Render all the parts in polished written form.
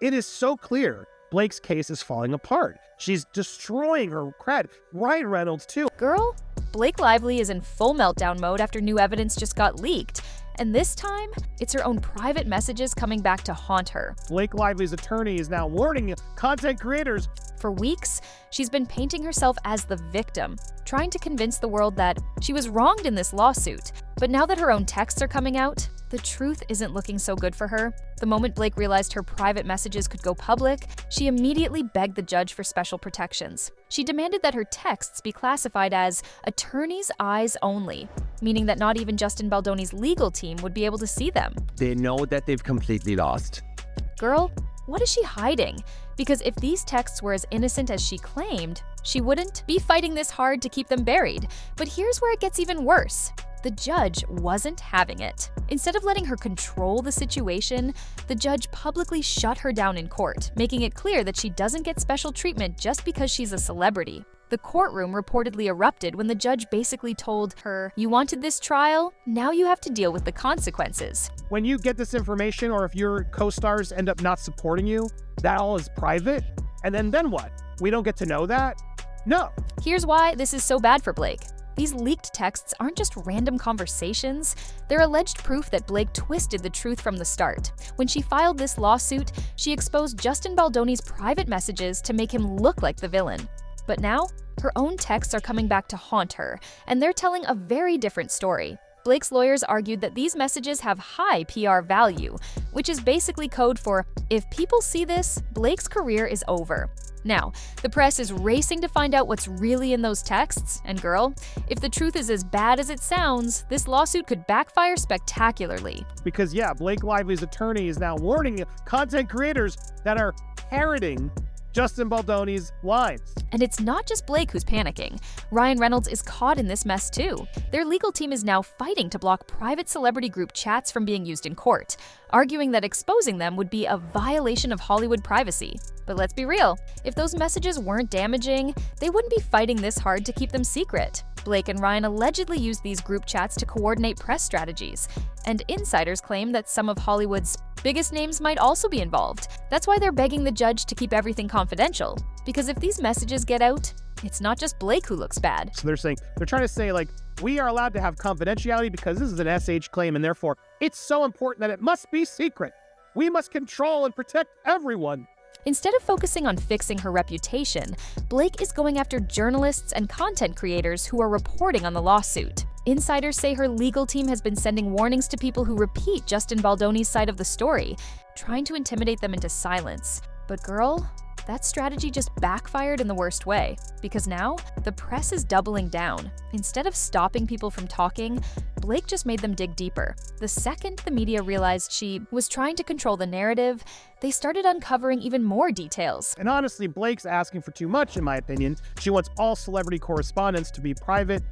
It is so clear Blake's case is falling apart. She's destroying her cred. Ryan Reynolds, too. Girl, Blake Lively is in full meltdown mode after new evidence just got leaked. And this time, it's her own private messages coming back to haunt her. Blake Lively's attorney is now warning content creators. For weeks, she's been painting herself as the victim, trying to convince the world that she was wronged in this lawsuit. But now that her own texts are coming out, the truth isn't looking so good for her. The moment Blake realized her private messages could go public, she immediately begged the judge for special protections. She demanded that her texts be classified as attorney's eyes only, meaning that not even Justin Baldoni's legal team would be able to see them. They know that they've completely lost. Girl, what is she hiding? Because if these texts were as innocent as she claimed, she wouldn't be fighting this hard to keep them buried. But here's where it gets even worse. The judge wasn't having it. Instead of letting her control the situation, the judge publicly shut her down in court, making it clear that she doesn't get special treatment just because she's a celebrity. The courtroom reportedly erupted when the judge basically told her, "You wanted this trial? Now you have to deal with the consequences." When you get this information, or if your co-stars end up not supporting you, that all is private. And then what? We don't get to know that? No. Here's why this is so bad for Blake. These leaked texts aren't just random conversations. They're alleged proof that Blake twisted the truth from the start. When she filed this lawsuit, she exposed Justin Baldoni's private messages to make him look like the villain. But now, her own texts are coming back to haunt her, and they're telling a very different story. Blake's lawyers argued that these messages have high PR value, which is basically code for, if people see this, Blake's career is over. Now, the press is racing to find out what's really in those texts, and girl, if the truth is as bad as it sounds, this lawsuit could backfire spectacularly. Because yeah, Blake Lively's attorney is now warning content creators that are parroting Justin Baldoni's lines. And it's not just Blake who's panicking. Ryan Reynolds is caught in this mess too. Their legal team is now fighting to block private celebrity group chats from being used in court, arguing that exposing them would be a violation of Hollywood privacy. But let's be real, if those messages weren't damaging, they wouldn't be fighting this hard to keep them secret. Blake and Ryan allegedly used these group chats to coordinate press strategies, and insiders claim that some of Hollywood's biggest names might also be involved. That's why they're begging the judge to keep everything confidential. Because if these messages get out, it's not just Blake who looks bad. So they're trying to say, like, we are allowed to have confidentiality because this is an SH claim, and therefore it's so important that it must be secret. We must control and protect everyone. Instead of focusing on fixing her reputation, Blake is going after journalists and content creators who are reporting on the lawsuit. Insiders say her legal team has been sending warnings to people who repeat Justin Baldoni's side of the story, trying to intimidate them into silence. But girl, that strategy just backfired in the worst way, because now the press is doubling down. Instead of stopping people from talking, Blake just made them dig deeper. The second the media realized she was trying to control the narrative, they started uncovering even more details. And honestly, Blake's asking for too much, in my opinion. She wants all celebrity correspondence to be private.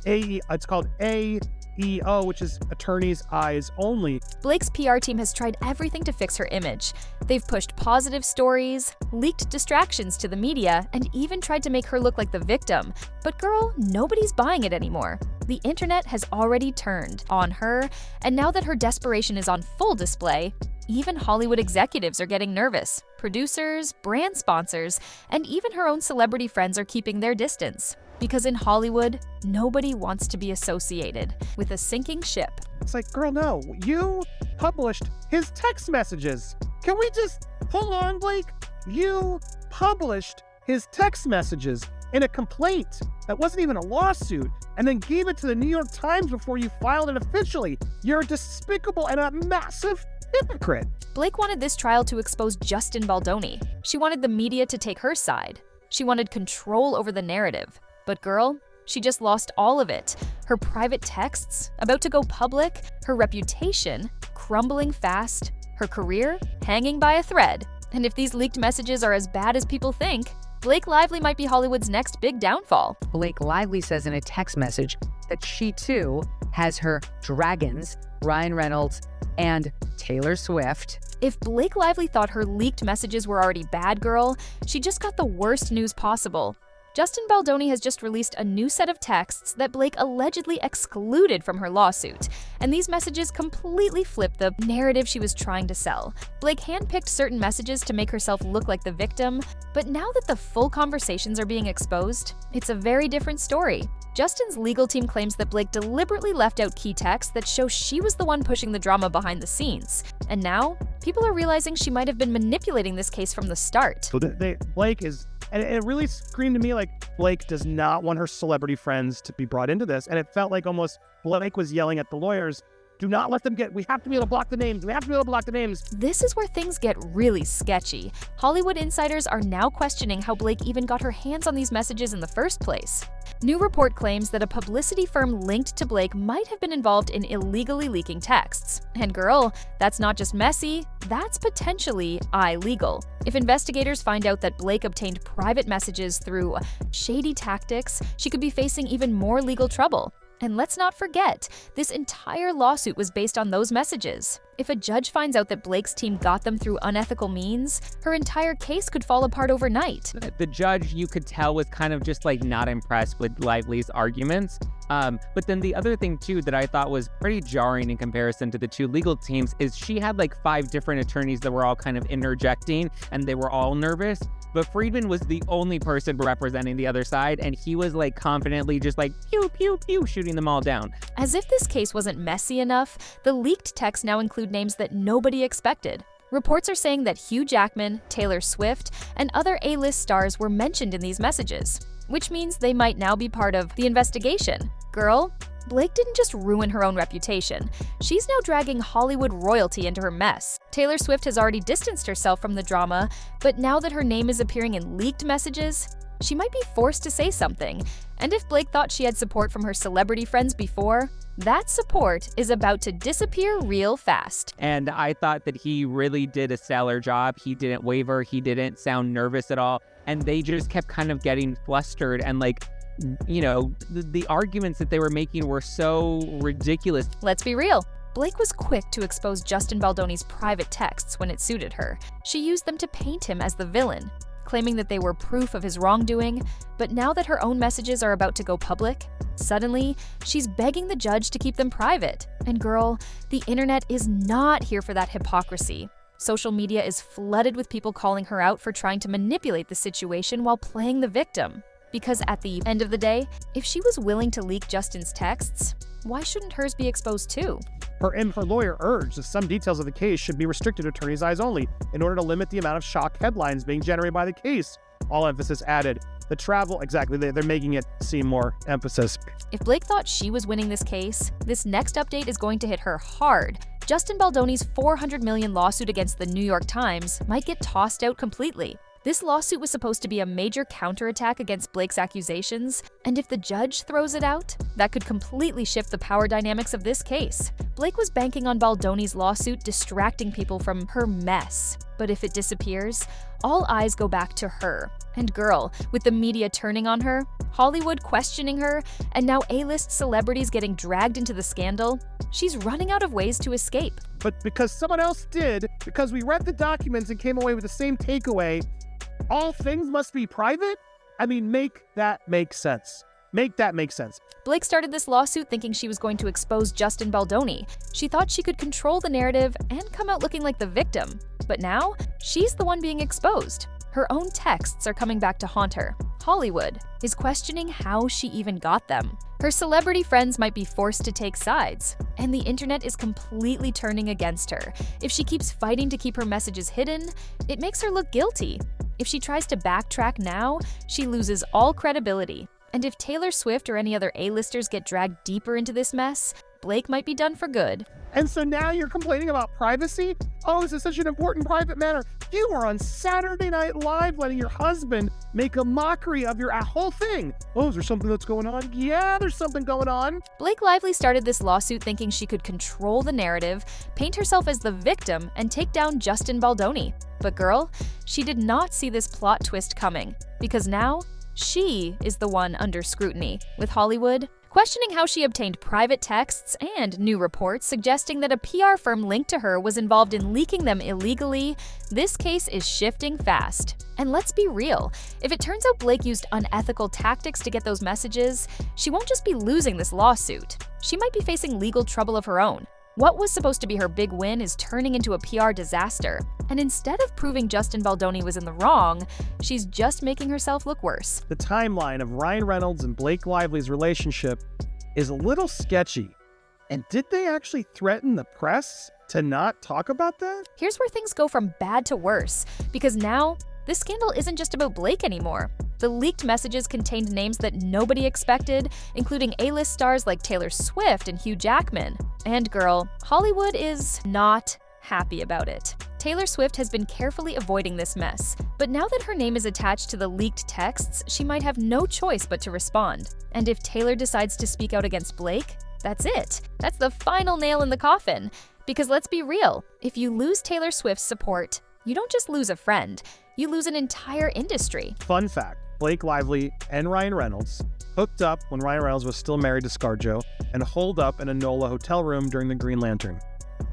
It's called AEO, which is attorney's eyes only. Blake's PR team has tried everything to fix her image. They've pushed positive stories, leaked distractions to the media, and even tried to make her look like the victim. But girl, nobody's buying it anymore. The internet has already turned on her, and now that her desperation is on full display, even Hollywood executives are getting nervous. Producers, brand sponsors, and even her own celebrity friends are keeping their distance. Because in Hollywood, nobody wants to be associated with a sinking ship. It's like, girl, no, you published his text messages. Can we just hold on, Blake? You published his text messages in a complaint that wasn't even a lawsuit, and then gave it to the New York Times before you filed it officially. You're despicable and a massive hypocrite. Blake wanted this trial to expose Justin Baldoni. She wanted the media to take her side. She wanted control over the narrative. But girl, she just lost all of it. Her private texts, about to go public, her reputation, crumbling fast, her career, hanging by a thread. And if these leaked messages are as bad as people think, Blake Lively might be Hollywood's next big downfall. Blake Lively says in a text message that she too has her dragons, Ryan Reynolds and Taylor Swift. If Blake Lively thought her leaked messages were already bad, girl, she just got the worst news possible. Justin Baldoni has just released a new set of texts that Blake allegedly excluded from her lawsuit, and these messages completely flip the narrative she was trying to sell. Blake handpicked certain messages to make herself look like the victim, but now that the full conversations are being exposed, it's a very different story. Justin's legal team claims that Blake deliberately left out key texts that show she was the one pushing the drama behind the scenes. And now, people are realizing she might have been manipulating this case from the start. So Blake is, and it really screamed to me like Blake does not want her celebrity friends to be brought into this. And it felt like almost Blake was yelling at the lawyers, do not let them we have to be able to block the names. We have to be able to block the names. This is where things get really sketchy. Hollywood insiders are now questioning how Blake even got her hands on these messages in the first place. New report claims that a publicity firm linked to Blake might have been involved in illegally leaking texts. And girl, that's not just messy, that's potentially illegal. If investigators find out that Blake obtained private messages through shady tactics, she could be facing even more legal trouble. And let's not forget, this entire lawsuit was based on those messages. If a judge finds out that Blake's team got them through unethical means, her entire case could fall apart overnight. The judge, you could tell, was kind of just like not impressed with Lively's arguments. But then the other thing too that I thought was pretty jarring in comparison to the two legal teams is she had like 5 different attorneys that were all kind of interjecting and they were all nervous. But Friedman was the only person representing the other side, and he was like confidently just like pew, pew, pew, shooting them all down. As if this case wasn't messy enough, the leaked texts now include names that nobody expected. Reports are saying that Hugh Jackman, Taylor Swift, and other A-list stars were mentioned in these messages, which means they might now be part of the investigation. Girl, Blake didn't just ruin her own reputation. She's now dragging Hollywood royalty into her mess. Taylor Swift has already distanced herself from the drama, but now that her name is appearing in leaked messages, she might be forced to say something. And if Blake thought she had support from her celebrity friends before, that support is about to disappear real fast. And I thought that he really did a stellar job. He didn't waver. He didn't sound nervous at all. And they just kept kind of getting flustered and like, you know, the arguments that they were making were so ridiculous. Let's be real. Blake was quick to expose Justin Baldoni's private texts when it suited her. She used them to paint him as the villain, claiming that they were proof of his wrongdoing. But now that her own messages are about to go public, suddenly she's begging the judge to keep them private. And girl, the internet is not here for that hypocrisy. Social media is flooded with people calling her out for trying to manipulate the situation while playing the victim. Because at the end of the day, if she was willing to leak Justin's texts, why shouldn't hers be exposed too? Her lawyer urged that some details of the case should be restricted to attorney's eyes only in order to limit the amount of shock headlines being generated by the case. All emphasis added. The travel, exactly, they're making it seem more emphasis. If Blake thought she was winning this case, this next update is going to hit her hard. Justin Baldoni's $400 million lawsuit against the New York Times might get tossed out completely. This lawsuit was supposed to be a major counterattack against Blake's accusations, and if the judge throws it out, that could completely shift the power dynamics of this case. Blake was banking on Baldoni's lawsuit distracting people from her mess. But if it disappears, all eyes go back to her. And girl, with the media turning on her, Hollywood questioning her, and now A-list celebrities getting dragged into the scandal, she's running out of ways to escape. But because someone else did, because we read the documents and came away with the same takeaway, all things must be private? I mean, make that make sense. Make that make sense. Blake started this lawsuit thinking she was going to expose Justin Baldoni. She thought she could control the narrative and come out looking like the victim. But now, she's the one being exposed. Her own texts are coming back to haunt her. Hollywood is questioning how she even got them. Her celebrity friends might be forced to take sides, and the internet is completely turning against her. If she keeps fighting to keep her messages hidden, it makes her look guilty. If she tries to backtrack now, she loses all credibility. And if Taylor Swift or any other A-listers get dragged deeper into this mess, Blake might be done for good. And so now you're complaining about privacy? Oh, this is such an important private matter. You were on Saturday Night Live letting your husband make a mockery of your whole thing. Oh, is there something that's going on? Yeah, there's something going on. Blake Lively started this lawsuit thinking she could control the narrative, paint herself as the victim, and take down Justin Baldoni. But girl, she did not see this plot twist coming, because now she is the one under scrutiny, with Hollywood questioning how she obtained private texts and new reports suggesting that a PR firm linked to her was involved in leaking them illegally. This case is shifting fast. And let's be real, if it turns out Blake used unethical tactics to get those messages, she won't just be losing this lawsuit. She might be facing legal trouble of her own. What was supposed to be her big win is turning into a PR disaster. And instead of proving Justin Baldoni was in the wrong, she's just making herself look worse. The timeline of Ryan Reynolds and Blake Lively's relationship is a little sketchy. And did they actually threaten the press to not talk about that? Here's where things go from bad to worse, because now this scandal isn't just about Blake anymore. The leaked messages contained names that nobody expected, including A-list stars like Taylor Swift and Hugh Jackman. And girl, Hollywood is not happy about it. Taylor Swift has been carefully avoiding this mess, but now that her name is attached to the leaked texts, she might have no choice but to respond. And if Taylor decides to speak out against Blake, that's it. That's the final nail in the coffin. Because let's be real, if you lose Taylor Swift's support, you don't just lose a friend, you lose an entire industry. Fun fact, Blake Lively and Ryan Reynolds hooked up when Ryan Reynolds was still married to ScarJo and holed up in a NOLA hotel room during the Green Lantern.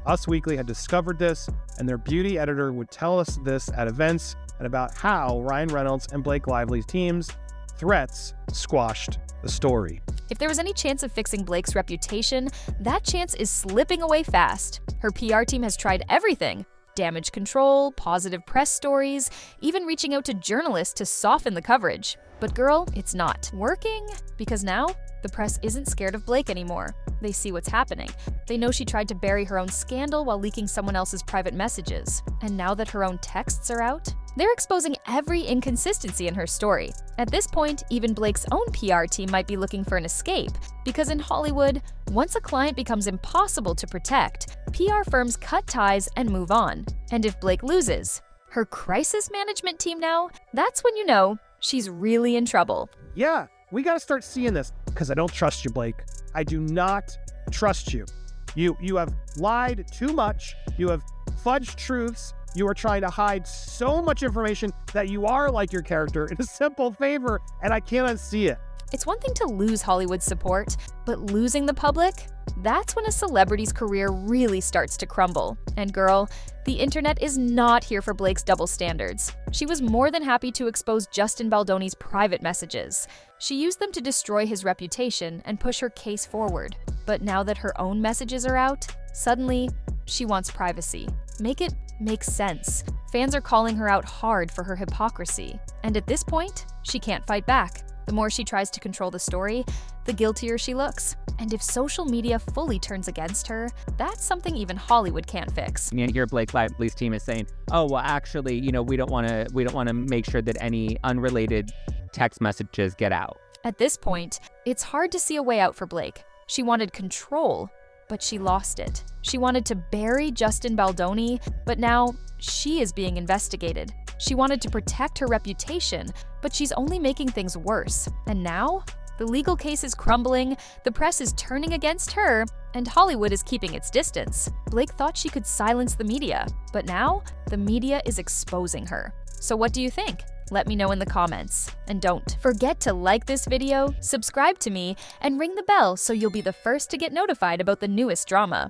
Us Weekly had discovered this, and their beauty editor would tell us this at events and about how Ryan Reynolds and Blake Lively's team's threats squashed the story. If there was any chance of fixing Blake's reputation, that chance is slipping away fast. Her PR team has tried everything: damage control, positive press stories, even reaching out to journalists to soften the coverage. But girl, it's not working, because now the press isn't scared of Blake anymore. They see what's happening. They know she tried to bury her own scandal while leaking someone else's private messages. And now that her own texts are out, they're exposing every inconsistency in her story. At this point, even Blake's own PR team might be looking for an escape, because in Hollywood, once a client becomes impossible to protect, PR firms cut ties and move on. And if Blake loses her crisis management team now, that's when you know she's really in trouble. Yeah, we gotta start seeing this, because I don't trust you, Blake. I do not trust you. You have lied too much. You have fudged truths. You are trying to hide so much information that you are like your character in a simple favor, and I can't unsee it. It's one thing to lose Hollywood support, but losing the public? That's when a celebrity's career really starts to crumble. And girl, the internet is not here for Blake's double standards. She was more than happy to expose Justin Baldoni's private messages. She used them to destroy his reputation and push her case forward. But now that her own messages are out, suddenly she wants privacy. Make it make sense. Fans are calling her out hard for her hypocrisy. And at this point, she can't fight back. The more she tries to control the story, the guiltier she looks. And if social media fully turns against her, that's something even Hollywood can't fix. And here Blake Lively's team is saying, oh, well, actually, we don't want to make sure that any unrelated text messages get out. At this point, it's hard to see a way out for Blake. She wanted control, but she lost it. She wanted to bury Justin Baldoni, but now she is being investigated. She wanted to protect her reputation, but she's only making things worse. And now, the legal case is crumbling, the press is turning against her, and Hollywood is keeping its distance. Blake thought she could silence the media, but now the media is exposing her. So what do you think? Let me know in the comments. And don't forget to like this video, subscribe to me, and ring the bell so you'll be the first to get notified about the newest drama.